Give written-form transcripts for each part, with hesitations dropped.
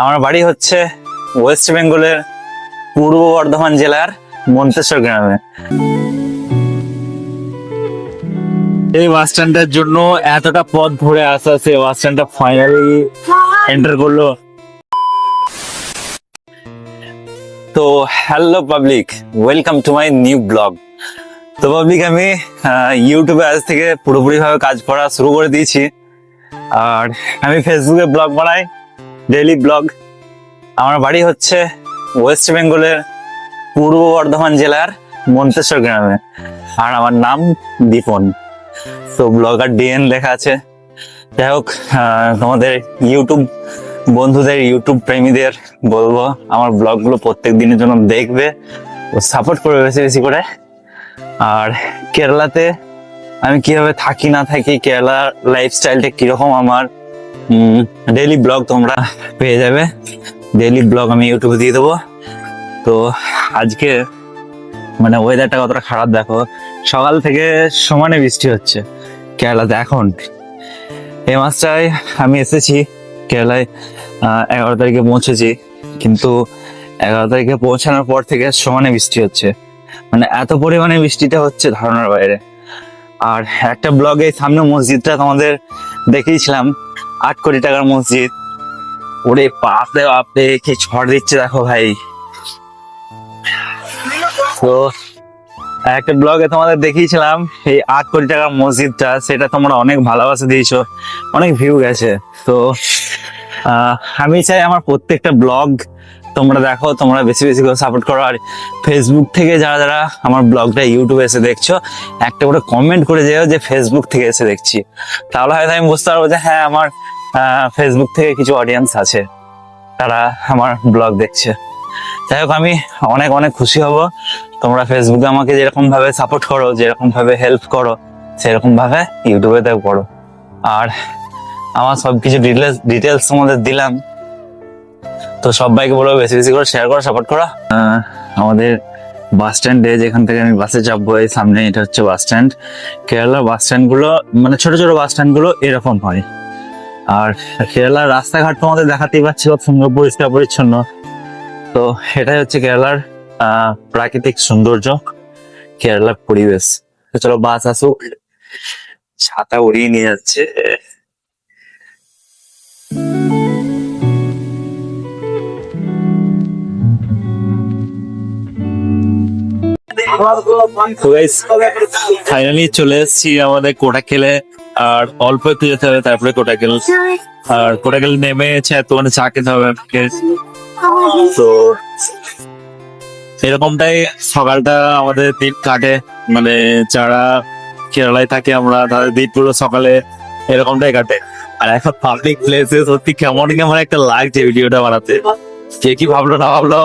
আমার বাড়ি হচ্ছে ওয়েস্ট বেঙ্গলের পূর্ব বর্ধমান জেলার মন্তেশ্বর গ্রামে। এই বাস স্ট্যান্ডের জন্য এতটা পথ ঘুরে আসা, সে বাস স্ট্যান্ডটা ফাইনালি এন্টার করলো। তো hello public, welcome to my new blog. তো পাবলিক, আমি ইউটিউবে আজ থেকে পুরোপুরি ভাবে কাজ করা শুরু করে দিয়েছি। আর আমি ফেসবুকে ব্লগ বানাই, ডেইলি ব্লগ। আমার বাড়ি হচ্ছে ওয়েস্ট বেঙ্গলের পূর্ব বর্ধমান জেলার মন্তেশ্বর গ্রামে, আর আমার নাম দীপন। তো ব্লগার ডিএন লেখা আছে। যাই হোক, তোমাদের ইউটিউব বন্ধুদের, ইউটিউব প্রেমীদের বলবো আমার ব্লগগুলো প্রত্যেক দিনের জন্য দেখবে ও সাপোর্ট করবে বেশি বেশি করে। আর কেরালাতে আমি কিভাবে থাকি না থাকি, কেরালার লাইফস্টাইলটা কিরকম, আমার ডেইলি ব্লগ তোমরা পেয়ে যাবে। ডেইলি ব্লগ আমি ইউটিউবে দিয়ে দেবো। তো আজকে মানে ওয়েদারটা কতটা খারাপ দেখো, সকাল থেকে সমানে বৃষ্টি হচ্ছে কেরালাতে। এখন এই মাসটায় আমি এসেছি কেরালায়, 11 তারিখে পৌঁছেছি, কিন্তু 11 তারিখে পৌঁছানোর পর থেকে সমানে বৃষ্টি হচ্ছে। মানে এত পরিমাণে বৃষ্টিটা হচ্ছে ধারণার বাইরে। আর একটা ব্লগে সামনে মসজিদটা তোমাদের দেখিয়েছিলাম, 8 কোটি টাকার মসজিদ। ওরে বাপরে বাপরে, কি ঝড় দিচ্ছে দেখো ভাই। তো একটা ব্লগে তোমাদের দেখিয়েছিলাম এই 8 কোটি টাকার মসজিদটা, সেটা তোমরা অনেক ভালোবাসা দিয়েছো, অনেক ভিউ গেছে। তো আমি চাই আমার প্রত্যেকটা ব্লগ তোমরা দেখো, তোমরা বেশি বেশি করে সাপোর্ট করো। আর ফেসবুক থেকে যারা যারা আমার ব্লগটা ইউটিউবে এসে দেখছো, একটা করে কমেন্ট করে যেও যে ফেসবুক থেকে এসে দেখছি। তাহলে হয়তো আমি বুঝতে পারবো যে হ্যাঁ, আমার ফেসবুক থেকে কিছু অডিয়েন্স আছে, তারা আমার ব্লগ দেখছে। যাই হোক, আমি অনেক অনেক খুশি হব তোমরা ফেসবুকে আমাকে যেরকম ভাবে সাপোর্ট করো, যেরকম ভাবে হেল্প করো, সেরকম ভাবে ইউটিউবেতেও করো। আর আমার সবকিছু ডিটেলস তোমাদের দিলাম। তো সবাইকে বলবো বেশি বেশি করে শেয়ার করো, সাপোর্ট করো। আমাদের বাস স্ট্যান্ডে, যেখান থেকে আমি বাসে চাপবো, এই সামনে এটা হচ্ছে বাস স্ট্যান্ড। কেরালার বাস স্ট্যান্ড গুলো, মানে ছোট ছোট বাস স্ট্যান্ড গুলো এরকম হয়। আর কেরালার রাস্তাঘাট তোমাদের দেখাতেই পাচ্ছি, কত সুন্দর পরিষ্কার পরিচ্ছন্ন। তো এটাই হচ্ছে কেরালার প্রাকৃতিক সৌন্দর্য, কেরালার পরিবেশ। তো চলো বাস আসুক, ছাতা উড়িয়ে নিয়ে যাচ্ছে। ফাইনালি চলে এসেছি আমাদের কোটাকেলে। আর অল্প একটু যেতে হবে, তারপরে কোটাকেল। আর কোটাকেল নেমে তোমার চা খেতে হবে। তো এরকমটাই সকালটা আমাদের দিন কাটে, মানে যারা কেরালায় থাকে আমরা, তাদের দিন পুরো সকালে এরকমটাই কাটে। আর এখন পাবলিক প্লেসে সত্যি কেমন কেমন একটা লাগছে ভিডিওটা বানাতে। কে কি ভাবলো না ভাবলো,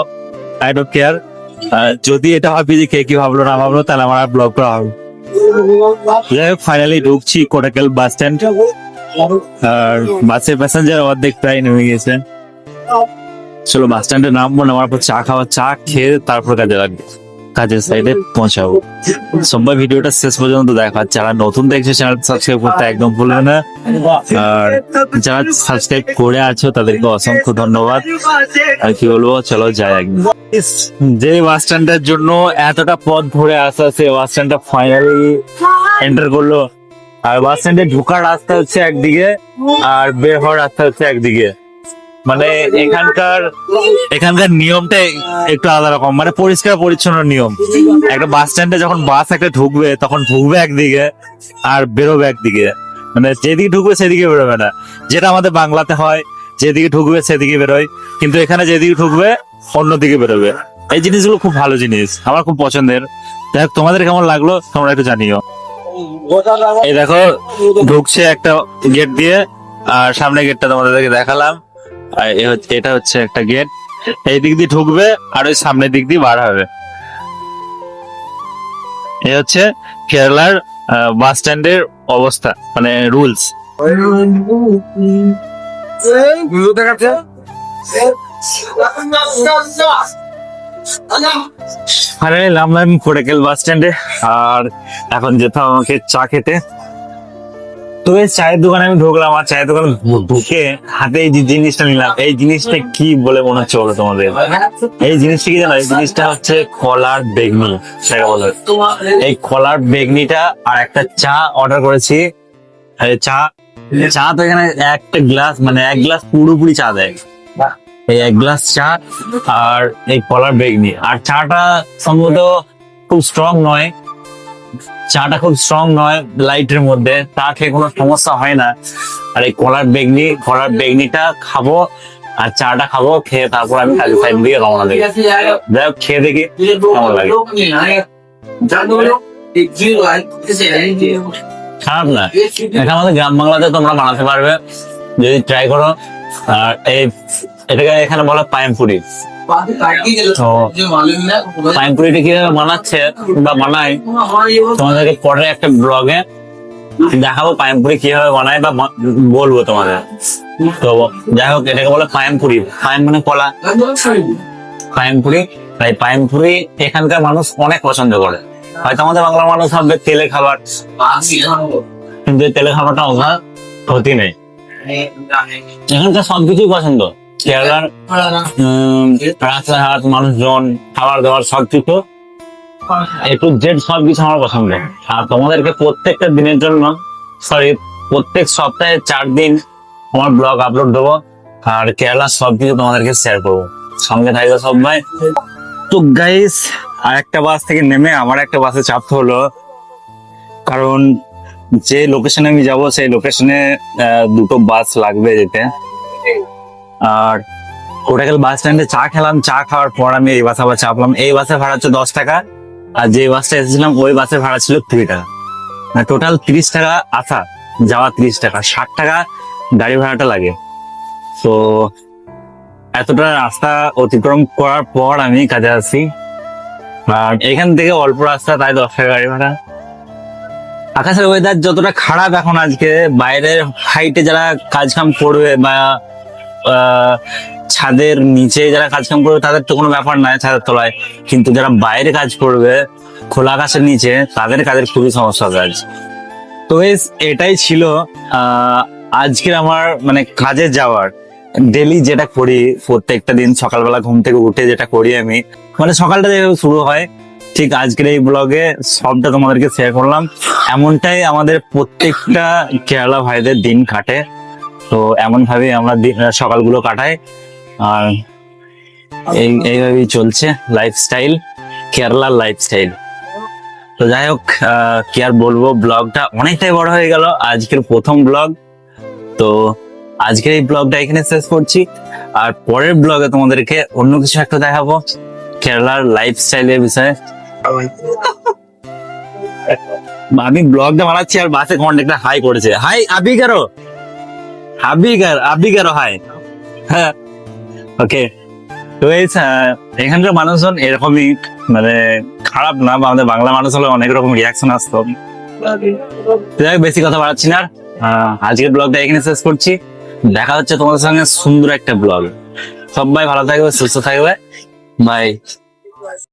আই ডোন্ট কেয়ার। যদি এটা ভাবি যে কে কি ভাবলো না ভাবলো, তাহলে আমার আর ব্লগ করা হবে। যাই হোক, ফাইনালি ঢুকছি কোটাকেল বাস স্ট্যান্ড। আর বাসের প্যাসেঞ্জার অর্ধেক প্রায় নেমে গেছে। চলো বাস স্ট্যান্ডে নামবো, নামার পর চা খেয়ে তারপর কাজে লাগবে, কাজের সাইডে পৌঁছাবো। সবাই ভিডিওটা শেষ পর্যন্ত দেখা। যারা নতুন দেখছে চ্যানেল সাবস্ক্রাইব করতে একদম ভুলবে না। আর যারা সাবস্ক্রাইব করে আছো তাদেরকে অসংখ্য ধন্যবাদ। আর কি বলবো, চলো যাই একদম। যে বাস স্ট্যান্ডের জন্য এতটা পথ ঘুরে আসা, সে বাস স্ট্যান্ডটা ফাইনালি এন্টার করলো। আর বাস স্ট্যান্ডে ঢোকার রাস্তা হচ্ছে একদিকে, আর বের হওয়ার রাস্তা হচ্ছে একদিকে। মানে এখানকার নিয়মটা একটু আলাদা রকম, মানে পরিষ্কার পরিচ্ছন্ন নিয়ম। একটা বাস স্ট্যান্ডে যখন বাস একটা ঢুকবে, তখন ঢুকবে একদিকে আর বেরোবে একদিকে। মানে যেদিকে ঢুকবে সেদিকে বেরোবে না, যেটা আমাদের বাংলাতে হয়, যেদিকে ঢুকবে সেদিকে বেরোয়। কিন্তু এখানে যেদিকে ঢুকবে অন্যদিকে বেরোবে। এই জিনিসগুলো খুব ভালো জিনিস, আমার খুব পছন্দের। যাই হোক, তোমাদের কেমন লাগলো তোমরা একটু জানিও। এই দেখো, ঢুকছে একটা গেট দিয়ে, আর সামনে গেটটা তোমাদেরকে দেখালাম। আর এটা হচ্ছে একটা গেট, এই দিক দিয়ে ঢুকবে আর ওই সামনের দিক দিয়ে বার হবে। এই হচ্ছে কেরালার বাস স্ট্যান্ডের অবস্থা, মানে রুলস। ফাইনালি নামলাম কোটাকেল বাস স্ট্যান্ডে, আর এখন যেতে আমাকে চা খেতে। তো এই চায়ের দোকানে আমি ঢুকলাম, আর চায়ের দোকানে ঢুকে হাতে এই যে জিনিসটা নিলাম, এই জিনিসটা কি বলে মনে হচ্ছে বলো তোমাদের? এই জিনিসটা কি জানো? এই জিনিসটা হচ্ছে কলার বেগনি, সেটা বলে। এই কলার বেগনিটা আর একটা চা অর্ডার করেছি। এই চা তো এখানে একটা গ্লাস, মানে এক গ্লাস পুরোপুরি চা দেয়। এই এক গ্লাস চা আর এই কলার বেগনি। আর চাটা সম্ভবত খুব স্ট্রং নয়, চাটা খুব স্ট্রং নয়, লাইটের মধ্যে, তা খেয়ে কোনো সমস্যা হয় না। আর এই কলার বেগনিটা খাবো আর চাটা খাবো, খেয়ে তারপর আমি কাজে সাইড দিয়ে রওনা দেবো। যাই হোক, খেয়ে দেখি কেমন লাগে। খারাপ না, এটা আমাদের গ্রাম বাংলাতে তোমরা বানাতে পারবে যদি ট্রাই করো। আর এটাকে এখানে বলা পায়েমপুরি। তো পায়েমপুরিটা কিভাবে বানাচ্ছে বা বানায় তোমাদেরকে পরে একটা ব্লগে দেখাবো, পায়েমপুরি কিভাবে বানায় বা বলবো তোমাদের। তো যাই হোক, এটাকে বলে পায়েমপুরি। পায়েম মানে কলা, পায়েমপুরি। তাই পায়েমপুরি এখানকার মানুষ অনেক পছন্দ করে। হয়তো আমাদের বাংলার মানুষ ভাববে তেলে খাবার, কিন্তু তেলে খাবারটা ওখানে ক্ষতি নেই। এখানকার সবকিছুই পছন্দ। কেরালার রাস্তাঘাট, মানুষজন, খাবার দাবার সবকিছু একটু জেড সবকিছু আমার পছন্দ। আর তোমাদেরকে প্রত্যেকটা দিনের জন্য, প্রত্যেক সপ্তাহে 4 দিন আমার ব্লগ আপলোড দেবো, আর কেরালার সবকিছু তোমাদেরকে শেয়ার করবো। সঙ্গে থাকবে সবাই। তো গাইস, আর একটা বাস থেকে নেমে আমার একটা বাসে চাপতে হলো, কারণ যে লোকেশনে আমি যাব সেই লোকেশনে 2টো বাস লাগবে যেতে। আর কোটাকেল বাস স্ট্যান্ডে চা খেলাম, চা খাওয়ার পর আমি এই বাসে আবার চাপলাম। এই বাসে ভাড়া হচ্ছে 10 টাকা, আর যে বাসটা এসেছিলাম ওই বাসে ভাড়া ছিল 20 টাকা। টোটাল 30 টাকা আসা যাওয়া, 30 টাকা, 60 টাকা গাড়ি ভাড়াটা লাগে। তো এতটা রাস্তা অতিক্রম করার পর আমি কাজে আসছি, আর এখান থেকে অল্প রাস্তা, তাই 10 টাকা গাড়ি ভাড়া। আকাশের ওয়েদার যতটা খারাপ এখন আজকে, বাইরের হাইটে যারা কাজ কাম করবে বা ছাদের নিচে যারা কাজ কাম করবে তাদের তো কোনো ব্যাপার নাই, ছাদের তলায়। কিন্তু যারা বাইরে কাজ করবে খোলা আকাশের নিচে, তাদের কাজের খুবই সমস্যা কাজ। তো এটাই ছিল আজকের আমার মানে কাজে যাওয়ার ডেলি যেটা করি। প্রত্যেকটা দিন সকালবেলা ঘুম থেকে উঠে যেটা করি আমি, মানে সকালটা যেভাবে শুরু হয়, ঠিক আজকের এই ব্লগে সবটা তোমাদেরকে শেয়ার করলাম। এমনটাই আমাদের প্রত্যেকটা কেরালা ভাইদের দিন কাটে। তো এমন ভাবে আমরা সকালগুলো কাটাই, আর এইভাবেই চলছে লাইফস্টাইল, কেরালার লাইফস্টাইল। তো যাই হোক, কি আর বলবো, ব্লগটা অনেকটাই বড় হয়ে গেল, আজকের প্রথম ব্লগ। তো আজকের এই ব্লগটা এখানে শেষ করছি, আর পরের ব্লগে তোমাদেরকে অন্য কিছু একটা দেখাবো কেরালার লাইফস্টাইলের বিষয়ে। আমি ব্লগটা বানাচ্ছি আর বাসে কন্ডাক্টর হাই করেছে, হাই আবি কারো, আবি কারো হাই। হ্যাঁ, ওকে। তো এখানকার মানুষজন এরকমই, মানে খারাপ না, বা আমাদের বাংলা মানুষ হলে অনেক রকম রিয়াকশন আসতো। বেশি কথা বাড়াচ্ছি না, আজকের ব্লগটা এখানে শেষ করছি। দেখা হচ্ছে তোমাদের সঙ্গে সুন্দর একটা ব্লগ। সবাই ভালো থাকবে, সুস্থ থাকবে, বাই।